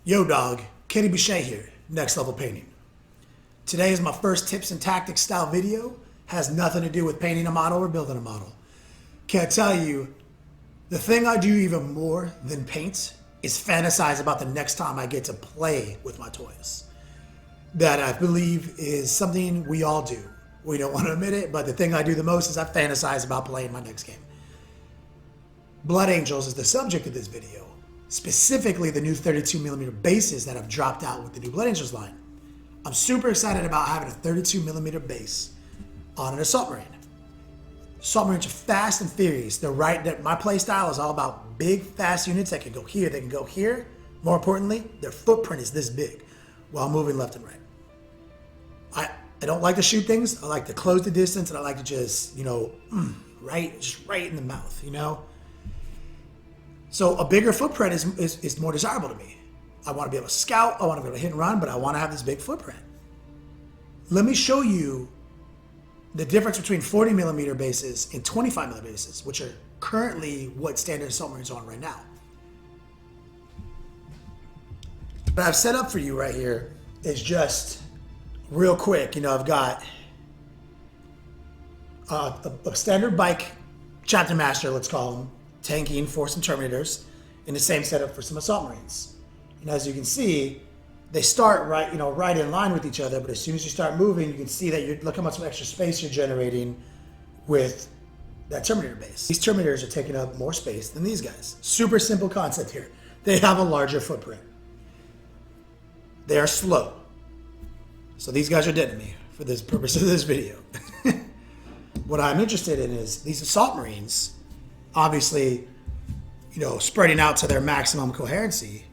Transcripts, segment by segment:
Yo dog, Kenny Boucher here, Next Level Painting. Today is my first tips and tactics style video. Has nothing to do with painting a model or building a model. Can't tell you, the thing I do even more than paint is fantasize about the next time I get to play with my toys. That I believe is something we all do. We don't want to admit it, but the thing I do the most is I fantasize about playing my next game. Blood Angels is the subject of this video. Specifically the new 32mm bases that have dropped out with the new Blood Angels line. I'm super excited about having a 32mm base on an Assault Marine. Assault Marines are fast and furious. My play style is all about big, fast units that can go here, they can go here. More importantly, their footprint is this big while moving left and right. I don't like to shoot things. I like to close the distance, and I like to just, right in the mouth, So a bigger footprint is more desirable to me. I want to be able to scout, I want to be able to hit and run, but I want to have this big footprint. Let me show you the difference between 40mm bases and 25mm bases, which are currently what standard Assault Marines are on right now. What I've set up for you right here is just real quick. I've got a standard bike chapter master, let's call them, tanking for some Terminators, in the same setup for some Assault Marines. And as you can see, they start right in line with each other, but as soon as you start moving, you can see that look how much extra space you're generating with that Terminator base. These Terminators are taking up more space than these guys. Super simple concept here. They have a larger footprint. They are slow. So these guys are dead to me for this purpose of this video. What I'm interested in is these Assault Marines, obviously, spreading out to their maximum coherency,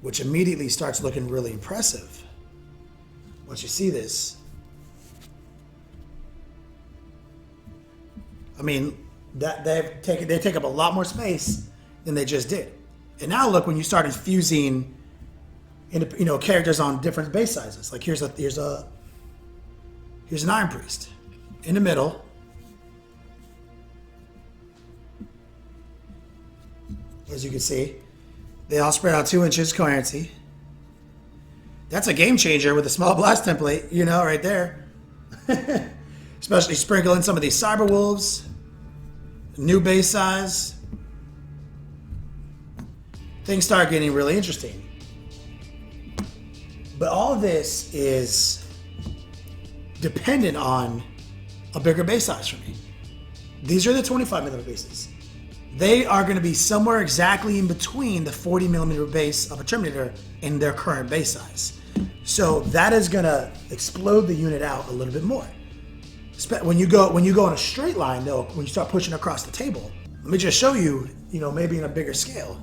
which immediately starts looking really impressive. Once you see this, they take up a lot more space than they just did. And now look, when you start infusing into characters on different base sizes. Like here's an Iron Priest in the middle. As you can see, they all spread out 2 inches coherency. That's a game changer with a small blast template, right there. Especially sprinkle in some of these Cyber Wolves, new base size. Things start getting really interesting. But all of this is dependent on a bigger base size for me. These are the 25mm bases. They are going to be somewhere exactly in between the 40mm base of a Terminator and their current base size. So that is going to explode the unit out a little bit more. When you go in a straight line, though, when you start pushing across the table, let me just show you, maybe in a bigger scale.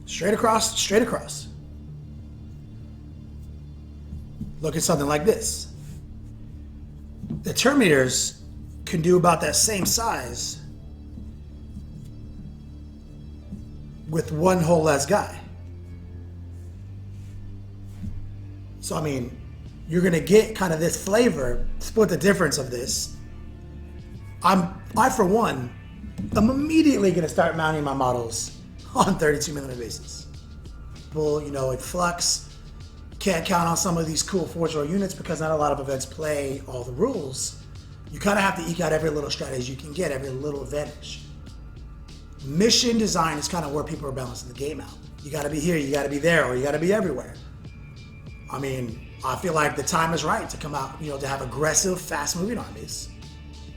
Straight across. Look at something like this. The Terminators can do about that same size with one whole less guy. So you're gonna get kind of this flavor, split the difference of this. I for one, I'm immediately gonna start mounting my models on 32mm bases. At Flux, can't count on some of these cool Forge World units because not a lot of events play all the rules. You kind of have to eke out every little strategy you can get, every little advantage. Mission design is kind of where people are balancing the game out. You got to be here, you got to be there, or you got to be everywhere. I feel like the time is right to come out, to have aggressive, fast-moving armies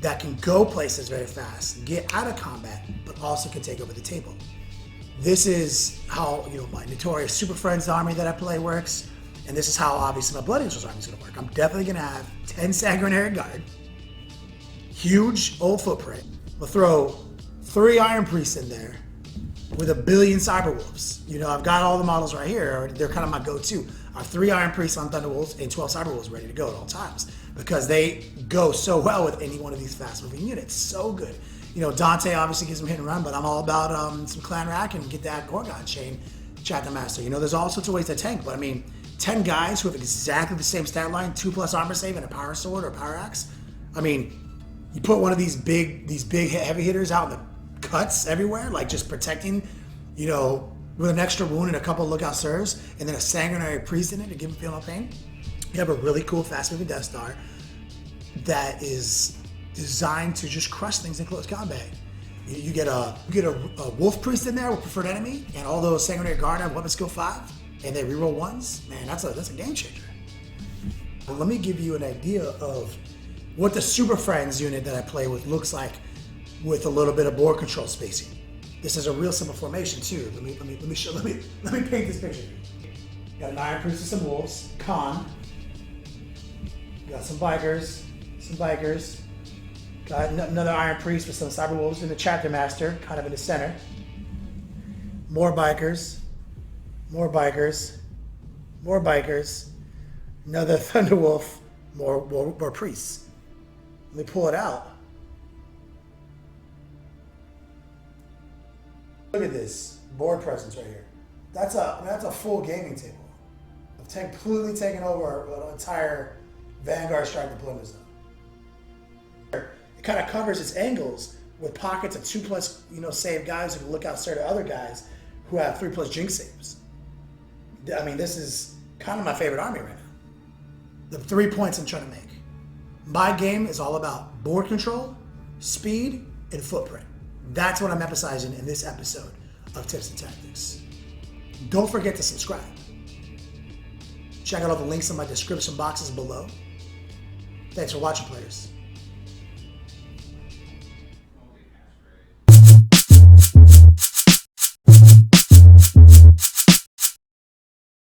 that can go places very fast, get out of combat, but also can take over the table. This is how, my Notorious Super Friends army that I play works, and this is how, obviously, my Blood Angels army is going to work. I'm definitely going to have 10 Sanguinary Guard, huge old footprint. We'll throw 3 Iron Priests in there with 1 billion Cyber Wolves. I've got all the models right here. They're kind of my go-to. I have 3 Iron Priests on Thunder Wolves and 12 Cyber Wolves ready to go at all times because they go so well with any one of these fast-moving units. So good. Dante obviously gives them hit and run, but I'm all about some Clan Rack and get that Gorgon chain Chapter Master. There's all sorts of ways to tank, but 10 guys who have exactly the same stat line, 2+ armor save and a power sword or power axe. You put one of these big heavy hitters out in the cuts everywhere, like just protecting, with an extra wound and a couple lookout serves, and then a sanguinary priest in it to give him feel no pain. You have a really cool fast-moving Death Star that is designed to just crush things in close combat. You get a wolf priest in there with preferred enemy, and all those sanguinary guard have weapon skill 5, and they reroll 1s. Man, that's a game changer. But let me give you an idea of what the Super Friends unit that I play with looks like with a little bit of board control spacing. This is a real simple formation too. Let me paint this picture. You got an Iron Priest with some wolves, Khan. You got some bikers. Got another Iron Priest with some Cyber Wolves and the Chapter Master, kind of in the center. More bikers. Another Thunderwolf, more priests. Let me pull it out. Look at this board presence right here. That's a full gaming table. I've completely taken over an entire Vanguard Strike deployment zone. It kind of covers its angles with pockets of 2+ save guys who can look out to other guys who have 3+ Jinx saves. I mean, this is kind of my favorite army right now. The 3 points I'm trying to make. My game is all about board control, speed, and footprint. That's what I'm emphasizing in this episode of Tips and Tactics. Don't forget to subscribe. Check out all the links in my description boxes below. Thanks for watching, players.